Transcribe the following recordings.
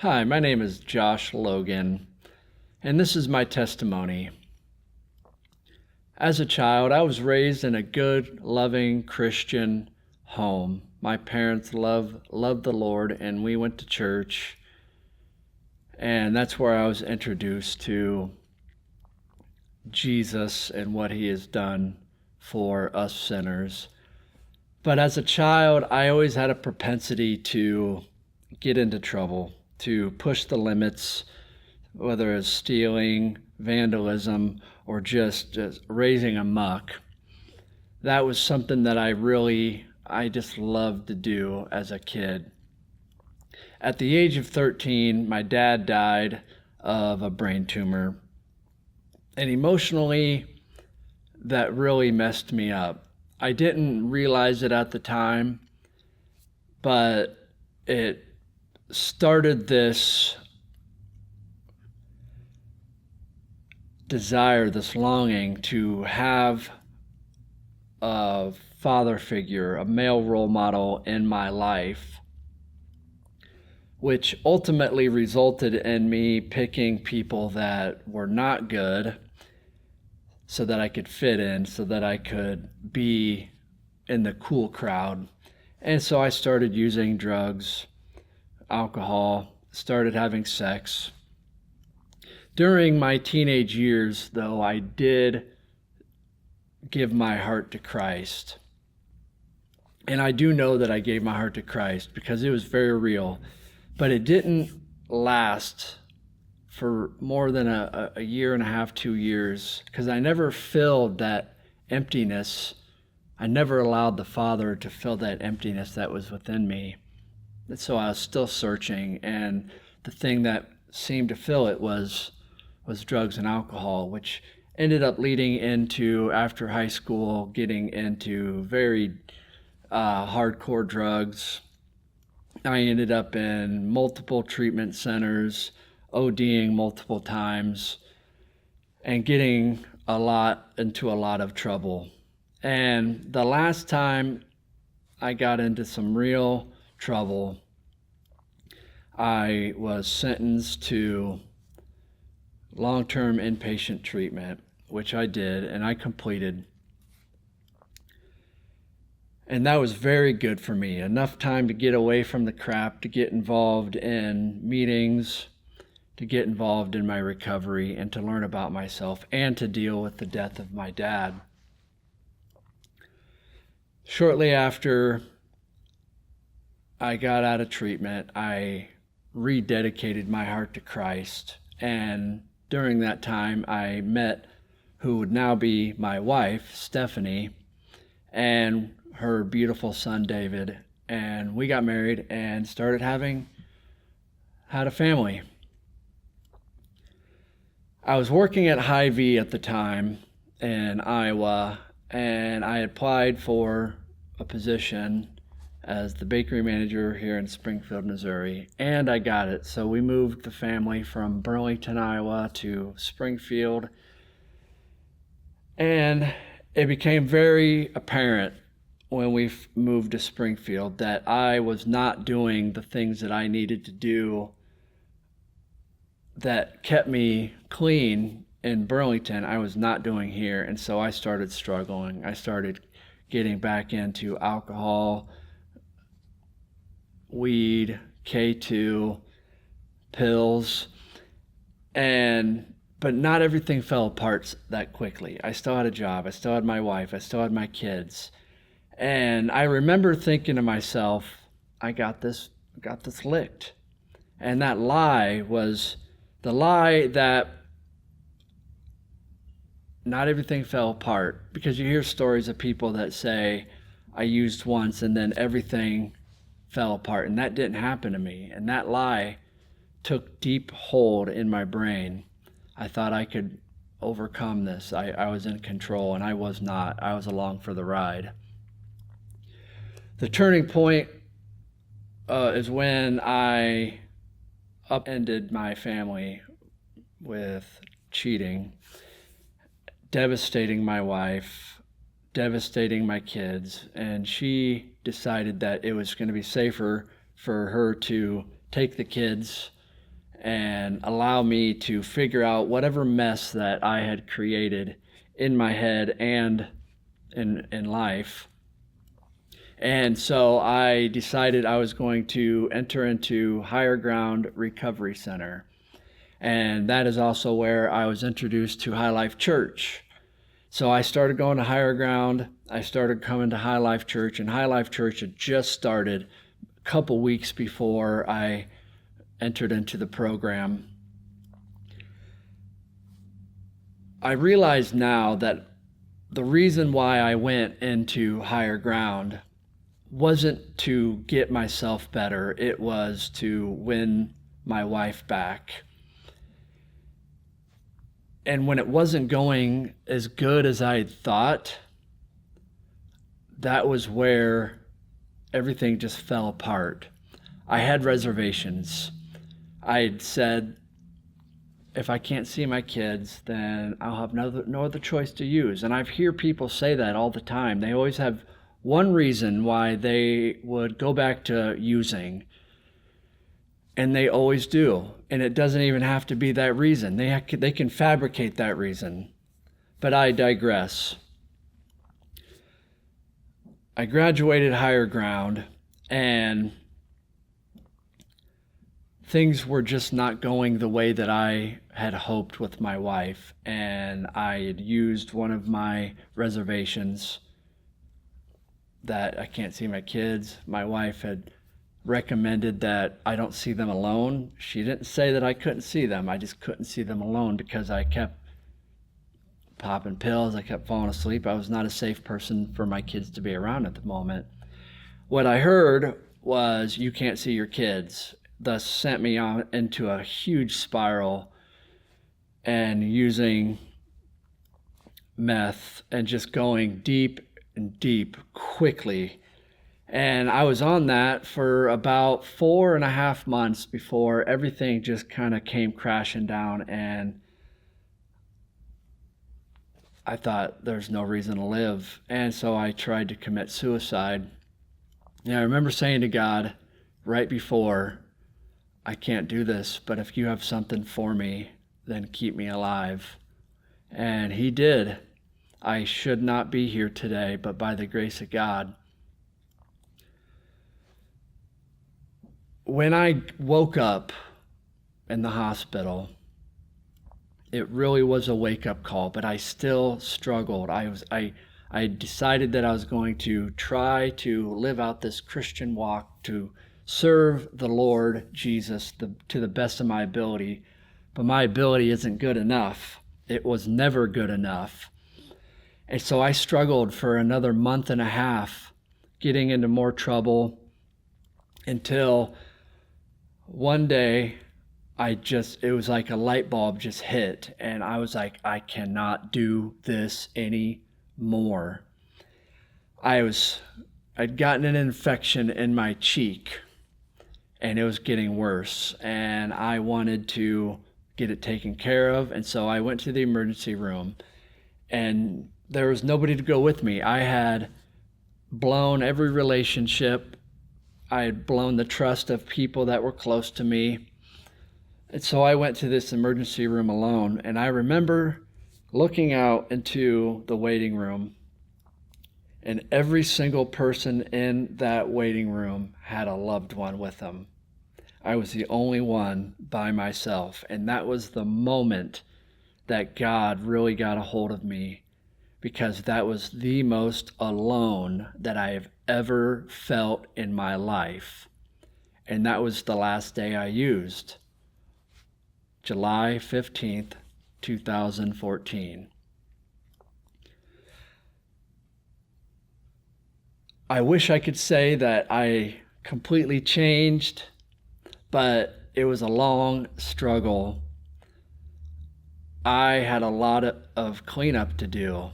Hi, my name is Josh Logan, and this is my testimony. As a child, I was raised in a good, loving Christian home. My parents loved the Lord, and we went to church, and that's where I was introduced to Jesus and what he has done for us sinners. But as a child, I always had a propensity to get into trouble, to push the limits, whether it's stealing, vandalism, or just raising a muck. That was something that I just loved to do as a kid. At the age of 13, my dad died of a brain tumor. And emotionally, that really messed me up. I didn't realize it at the time, but it started this desire, this longing to have a father figure, a male role model in my life, which ultimately resulted in me picking people that were not good so that I could fit in, so that I could be in the cool crowd. And so I started using drugs, alcohol, started having sex. During my teenage years, though, I did give my heart to Christ. And I do know that I gave my heart to Christ because it was very real. But it didn't last for more than a year and a half, 2 years, because I never filled that emptiness. I never allowed the Father to fill that emptiness that was within me. And so I was still searching, and the thing that seemed to fill it was drugs and alcohol, which ended up leading into, after high school, getting into very hardcore drugs. I ended up in multiple treatment centers, ODing multiple times, and getting into a lot of trouble. And the last time I got into some real trouble, I was sentenced to long-term inpatient treatment, which I did, and I completed. And that was very good for me. Enough time to get away from the crap, to get involved in meetings, to get involved in my recovery, and to learn about myself, and to deal with the death of my dad. Shortly after I got out of treatment, I rededicated my heart to Christ. And during that time, I met who would now be my wife, Stephanie, and her beautiful son, David. And we got married and had a family. I was working at Hy-Vee at the time in Iowa, and I applied for a position as the bakery manager here in Springfield, Missouri, and I got it. So we moved the family from Burlington, Iowa to Springfield, and it became very apparent when we moved to Springfield that I was not doing the things that I needed to do that kept me clean in Burlington. I was not doing here, and so I started struggling. I started getting back into alcohol, weed, K2, pills, but not everything fell apart that quickly. I still had a job, I still had my wife, I still had my kids. And I remember thinking to myself, I got this licked. And that lie was the lie that not everything fell apart, because you hear stories of people that say, I used once and then everything fell apart, and that didn't happen to me. And that lie took deep hold in my brain. I thought I could overcome this. I was in control, and I was not. I was along for the ride. The turning point is when I upended my family with cheating, devastating my wife, devastating my kids, and she decided that it was going to be safer for her to take the kids and allow me to figure out whatever mess that I had created in my head and in life. And so I decided I was going to enter into Higher Ground Recovery Center. And that is also where I was introduced to High Life Church. So I started going to Higher Ground. I started coming to High Life Church, and High Life Church had just started a couple weeks before I entered into the program. I realize now that the reason why I went into Higher Ground wasn't to get myself better. It was to win my wife back. And when it wasn't going as good as I had thought, that was where everything just fell apart. I had reservations. I had said, if I can't see my kids, then I'll have no other choice to use. And I hear people say that all the time. They always have one reason why they would go back to using. And they always do. And it doesn't even have to be that reason. They can fabricate that reason. But I digress. I graduated Higher Ground, and things were just not going the way that I had hoped with my wife. And I had used one of my reservations that I can't see my kids. My wife had recommended that I don't see them alone. She didn't say that I couldn't see them. I just couldn't see them alone because I kept popping pills. I kept falling asleep. I was not a safe person for my kids to be around at the moment. What I heard was, you can't see your kids. Thus sent me on into a huge spiral, and using meth and just going deep and deep quickly. And I was on that for about 4.5 months before everything just kind of came crashing down, and I thought there's no reason to live. And so I tried to commit suicide. And I remember saying to God right before, I can't do this, but if you have something for me, then keep me alive. And He did. I should not be here today, but by the grace of God. When I woke up in the hospital, it really was a wake-up call, but I still struggled. I decided that I was going to try to live out this Christian walk, to serve the Lord Jesus to the best of my ability, but my ability isn't good enough. It was never good enough. And so I struggled for another 1.5 months, getting into more trouble, until one day it was like a light bulb just hit, and I was like, I cannot do this anymore. I'd gotten an infection in my cheek, and it was getting worse, and I wanted to get it taken care of. And so I went to the emergency room, and there was nobody to go with me. I had blown every relationship. I had blown the trust of people that were close to me. And so I went to this emergency room alone, and I remember looking out into the waiting room, and every single person in that waiting room had a loved one with them. I was the only one by myself, and that was the moment that God really got a hold of me, because that was the most alone that I have ever felt in my life. And that was the last day I used, July 15th, 2014. I wish I could say that I completely changed, but it was a long struggle. I had a lot of cleanup to do,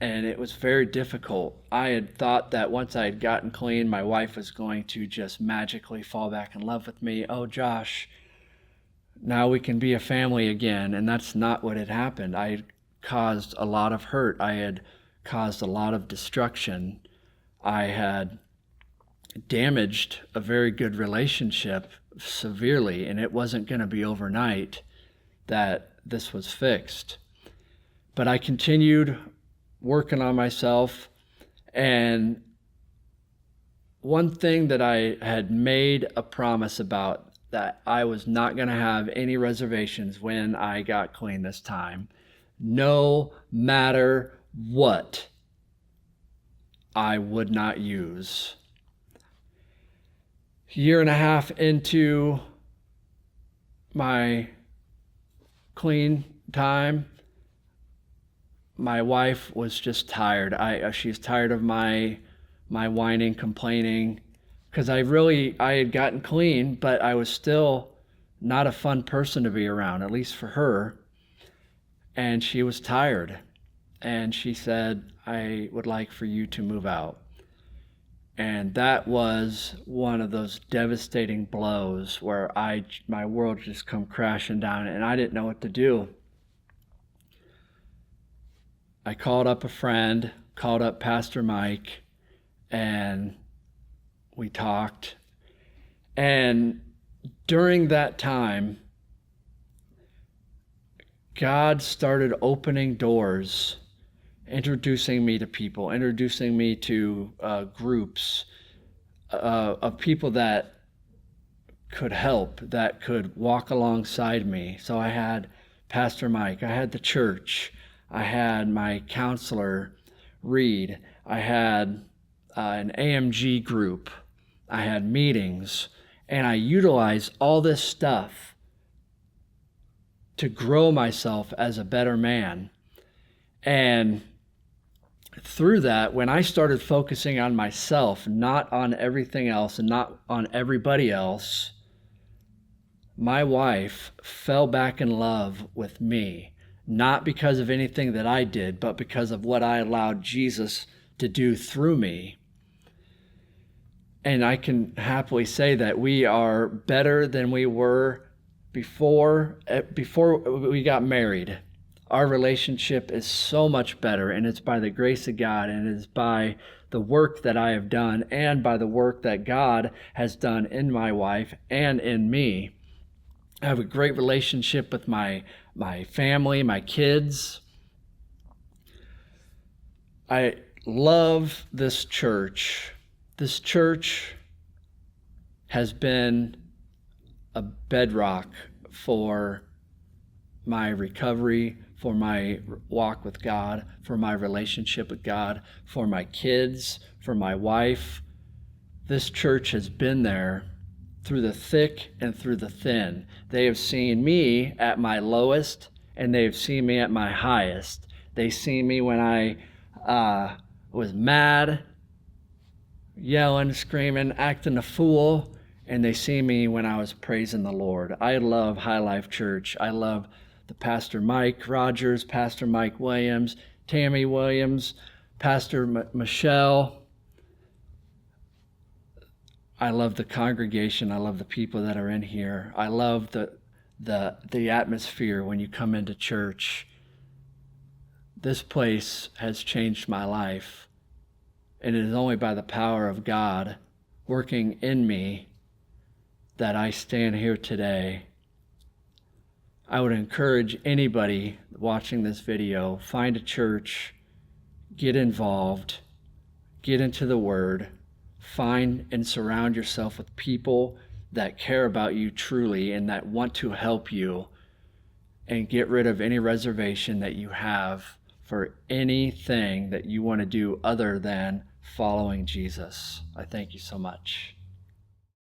and it was very difficult. I had thought that once I had gotten clean, my wife was going to just magically fall back in love with me. Oh, Josh, now we can be a family again. And that's not what had happened. I had caused a lot of hurt. I had caused a lot of destruction. I had damaged a very good relationship severely, and it wasn't going to be overnight that this was fixed. But I continued working on myself, and one thing that I had made a promise about, that I was not going to have any reservations when I got clean this time, no matter what, I would not use. A year and a half into my clean time, my wife was just tired. She's tired of my whining, complaining, because I had gotten clean, but I was still not a fun person to be around, at least for her. And she was tired. And she said, I would like for you to move out. And that was one of those devastating blows where my world just come crashing down, and I didn't know what to do. I called up a friend, called up Pastor Mike, and we talked. And during that time, God started opening doors, introducing me to people, introducing me to groups of people that could help, that could walk alongside me. So I had Pastor Mike, I had the church, I had my counselor, Reed, I had an AMG group, I had meetings, and I utilized all this stuff to grow myself as a better man. And through that, when I started focusing on myself, not on everything else and not on everybody else, my wife fell back in love with me, not because of anything that I did, but because of what I allowed Jesus to do through me. And I can happily say that we are better than we were before we got married. Our relationship is so much better, and it's by the grace of God, and it is by the work that I have done, and by the work that God has done in my wife and in me. I have a great relationship with my family, my kids. I love this church. This church has been a bedrock for my recovery, for my walk with God, for my relationship with God, for my kids, for my wife. This church has been there through the thick and through the thin. They have seen me at my lowest, and they have seen me at my highest. They see me when I was mad, yelling, screaming, acting a fool, and they see me when I was praising the Lord. I love High Life Church. I love the Pastor Mike Rogers, Pastor Mike Williams, Tammy Williams, Pastor Michelle. I love the congregation. I love the people that are in here. I love the atmosphere when you come into church. This place has changed my life, and it is only by the power of God working in me that I stand here today. I would encourage anybody watching this video, find a church, get involved, get into the Word, find and surround yourself with people that care about you truly and that want to help you, and get rid of any reservation that you have for anything that you want to do other than following Jesus. I thank you so much.